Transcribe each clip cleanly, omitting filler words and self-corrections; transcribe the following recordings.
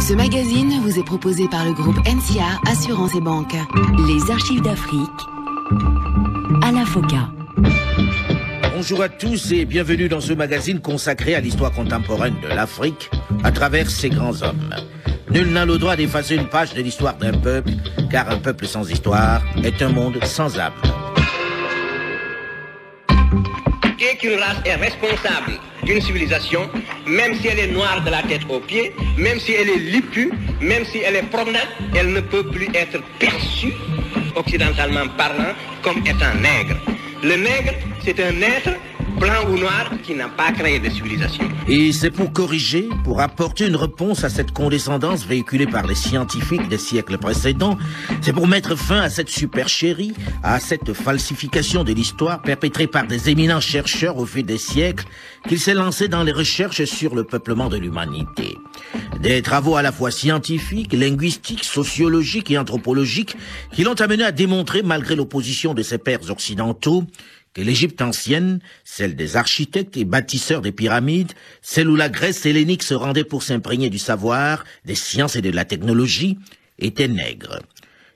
Ce magazine vous est proposé par le groupe NCA Assurance et Banque. Les archives d'Afrique, Alain Foka. Bonjour à tous et bienvenue dans ce magazine consacré à l'histoire contemporaine de l'Afrique à travers ses grands hommes. Nul n'a le droit d'effacer une page de l'histoire d'un peuple, car un peuple sans histoire est un monde sans âme. Qu'une race est responsable d'une civilisation, même si elle est noire de la tête aux pieds, même si elle est lipue, même si elle est promenade, elle ne peut plus être perçue, occidentalement parlant, comme étant nègre. Le nègre, c'est un être blanc ou noir qui n'a pas créé de civilisation. Et c'est pour corriger, pour apporter une réponse à cette condescendance véhiculée par les scientifiques des siècles précédents, c'est pour mettre fin à cette supercherie, à cette falsification de l'histoire perpétrée par des éminents chercheurs au fil des siècles, qu'il s'est lancé dans les recherches sur le peuplement de l'humanité. Des travaux à la fois scientifiques, linguistiques, sociologiques et anthropologiques qui l'ont amené à démontrer, malgré l'opposition de ses pairs occidentaux, que l'Égypte ancienne, celle des architectes et bâtisseurs des pyramides, celle où la Grèce hellénique se rendait pour s'imprégner du savoir, des sciences et de la technologie, était nègre.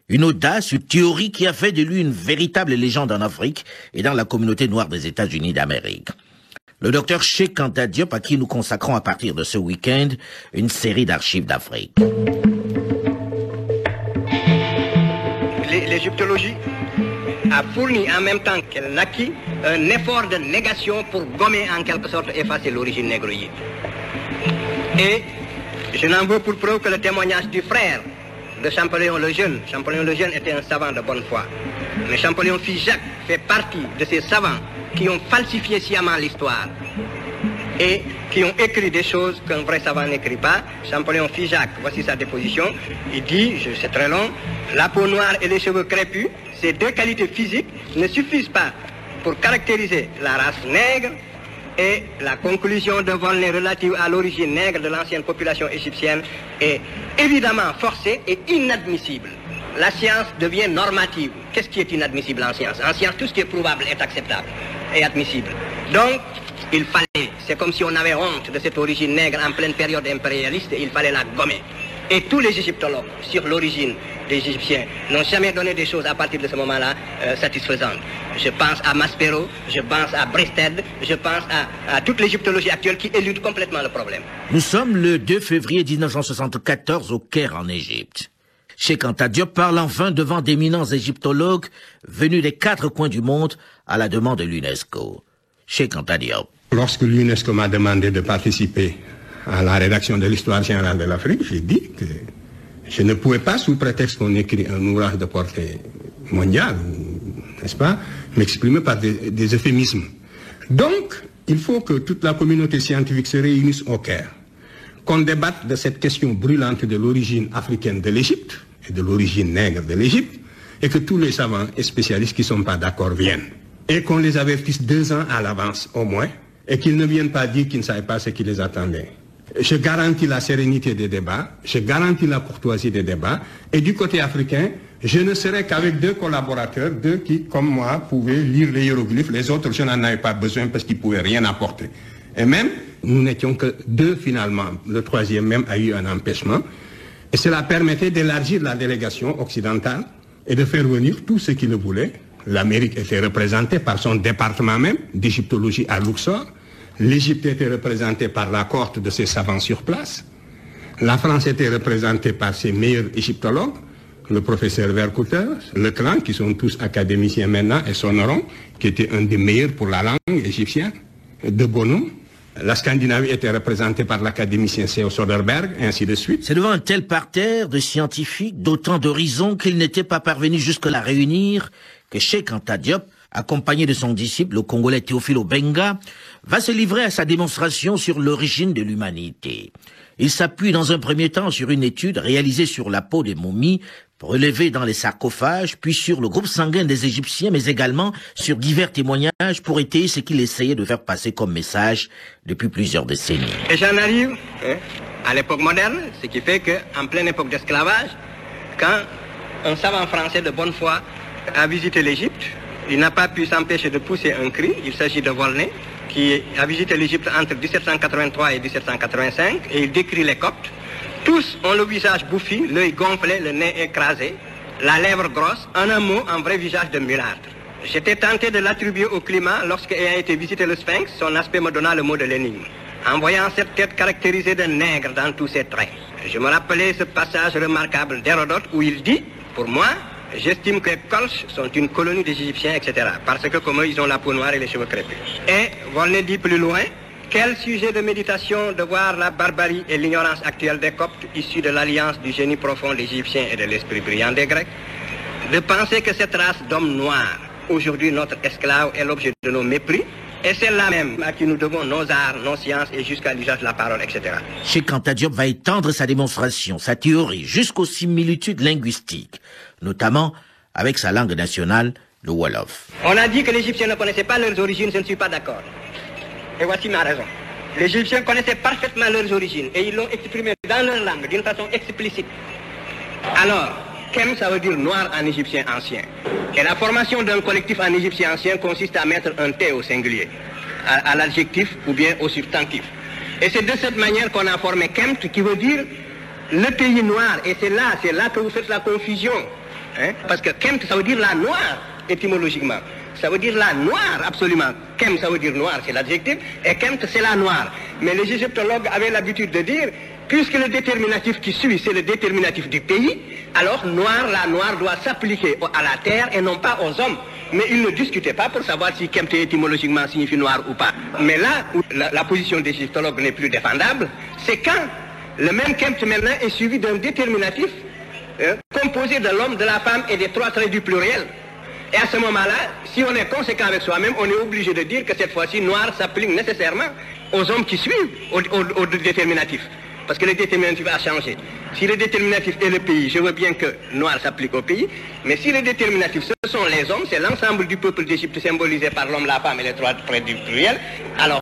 Une audace, une théorie qui a fait de lui une véritable légende en Afrique et dans la communauté noire des États-Unis d'Amérique. Le docteur Cheikh Anta Diop, à qui nous consacrons à partir de ce week-end une série d'archives d'Afrique. L'égyptologie a fourni en même temps qu'elle naquit un effort de négation pour gommer en quelque sorte, effacer l'origine négroïde. Et je n'en veux pour preuve que le témoignage du frère de Champollion le Jeune. Champollion le Jeune était un savant de bonne foi. Mais Champollion fils Jacques fait partie de ces savants qui ont falsifié sciemment l'histoire et qui ont écrit des choses qu'un vrai savant n'écrit pas. Champollion fils Jacques, voici sa déposition. Il dit, c'est très long, la peau noire et les cheveux crépus, ces deux qualités physiques ne suffisent pas pour caractériser la race nègre, et la conclusion de Volney relative à l'origine nègre de l'ancienne population égyptienne est évidemment forcée et inadmissible. La science devient normative. Qu'est-ce qui est inadmissible en science? En science, tout ce qui est prouvable est acceptable et admissible. Donc, il fallait, c'est comme si on avait honte de cette origine nègre en pleine période impérialiste, et il fallait la gommer. Et tous les égyptologues sur l'origine des Égyptiens n'ont jamais donné des choses à partir de ce moment-là satisfaisantes. Je pense à Maspero, je pense à Breasted, je pense à toute l'égyptologie actuelle qui élude complètement le problème. Nous sommes le 2 février 1974 au Caire en Égypte. Cheikh Anta Diop parle enfin devant d'éminents égyptologues venus des 4 coins du monde à la demande de l'UNESCO. Cheikh Anta Diop. Lorsque l'UNESCO m'a demandé de participer à la rédaction de l'histoire générale de l'Afrique, j'ai dit que je ne pouvais pas, sous prétexte qu'on écrit un ouvrage de portée mondiale, n'est-ce pas, m'exprimer par des euphémismes. Donc, il faut que toute la communauté scientifique se réunisse au Caire, qu'on débatte de cette question brûlante de l'origine africaine de l'Égypte et de l'origine nègre de l'Égypte, et que tous les savants et spécialistes qui ne sont pas d'accord viennent. Et qu'on les avertisse 2 ans à l'avance au moins, et qu'ils ne viennent pas dire qu'ils ne savaient pas ce qui les attendait. Je garantis la sérénité des débats, je garantis la courtoisie des débats, et du côté africain, je ne serai qu'avec 2 collaborateurs, 2 qui, comme moi, pouvaient lire les hiéroglyphes, les autres, je n'en avais pas besoin parce qu'ils ne pouvaient rien apporter. Et même, nous n'étions que 2 finalement, le 3e même a eu un empêchement, et cela permettait d'élargir la délégation occidentale et de faire venir tous ceux qui le voulaient. L'Amérique était représentée par son département même d'égyptologie à Luxor. L'Égypte était représentée par la cohorte de ses savants sur place. La France était représentée par ses meilleurs égyptologues, le professeur Vercouter, Leclan, qui sont tous académiciens maintenant, et Sonoron, qui était un des meilleurs pour la langue égyptienne, de Bonhomme. La Scandinavie était représentée par l'académicien C.O. Soderberg, et ainsi de suite. C'est devant un tel parterre de scientifiques, d'autant d'horizons qu'ils n'étaient pas parvenus jusque-là à réunir, que Cheikh Anta Diop, accompagné de son disciple, le Congolais Théophile Obenga, va se livrer à sa démonstration sur l'origine de l'humanité. Il s'appuie dans un premier temps sur une étude réalisée sur la peau des momies, prélevées dans les sarcophages, puis sur le groupe sanguin des Égyptiens, mais également sur divers témoignages pour étayer ce qu'il essayait de faire passer comme message depuis plusieurs décennies. Et j'en arrive à l'époque moderne, ce qui fait qu'en pleine époque d'esclavage, quand un savant français de bonne foi a visité l'Égypte, il n'a pas pu s'empêcher de pousser un cri. Il s'agit de Volney, qui a visité l'Égypte entre 1783 et 1785, et il décrit les Coptes. Tous ont le visage bouffi, l'œil gonflé, le nez écrasé, la lèvre grosse, en un mot, un vrai visage de mulâtre. J'étais tenté de l'attribuer au climat lorsque, ayant été visiter le Sphinx, son aspect me donna le mot de l'énigme. En voyant cette tête caractérisée de nègre dans tous ses traits, je me rappelais ce passage remarquable d'Hérodote où il dit, pour moi, j'estime que les Colches sont une colonie des Égyptiens, etc. Parce que comme eux, ils ont la peau noire et les cheveux crépus. Et, Volney dit plus loin, quel sujet de méditation de voir la barbarie et l'ignorance actuelle des Coptes, issus de l'alliance du génie profond des Égyptiens et de l'esprit brillant des Grecs, de penser que cette race d'hommes noirs, aujourd'hui notre esclave, est l'objet de nos mépris, et c'est là même à qui nous devons nos arts, nos sciences et jusqu'à l'usage de la parole, etc. Cheikh Anta Diop va étendre sa démonstration, sa théorie, jusqu'aux similitudes linguistiques, notamment avec sa langue nationale, le Wolof. On a dit que les Égyptiens ne connaissaient pas leurs origines, je ne suis pas d'accord. Et voici ma raison. Les Égyptiens connaissaient parfaitement leurs origines et ils l'ont exprimé dans leur langue d'une façon explicite. Alors, Kem, ça veut dire noir en égyptien ancien. Et la formation d'un collectif en égyptien ancien consiste à mettre un T au singulier, à l'adjectif ou bien au substantif. Et c'est de cette manière qu'on a formé Kemt, qui veut dire le pays noir. Et c'est là que vous faites la confusion. Hein? Parce que Kemt, ça veut dire la noire, étymologiquement. Ça veut dire la noire, absolument. Kem, ça veut dire noir, c'est l'adjectif, et Kemt, c'est la noire. Mais les égyptologues avaient l'habitude de dire, puisque le déterminatif qui suit, c'est le déterminatif du pays, alors noir, la noire doit s'appliquer à la terre et non pas aux hommes. Mais ils ne discutaient pas pour savoir si Kemt étymologiquement signifie noir ou pas. Mais là où la position des égyptologues n'est plus défendable, c'est quand le même Kemt maintenant est suivi d'un déterminatif composé de l'homme, de la femme et des trois traits du pluriel. Et à ce moment-là, si on est conséquent avec soi-même, on est obligé de dire que cette fois-ci, noir s'applique nécessairement aux hommes qui suivent, au déterminatif. Parce que le déterminatif a changé. Si le déterminatif est le pays, je veux bien que noir s'applique au pays, mais si le déterminatif, ce sont les hommes, c'est l'ensemble du peuple d'Égypte symbolisé par l'homme, la femme et les trois traits du pluriel, alors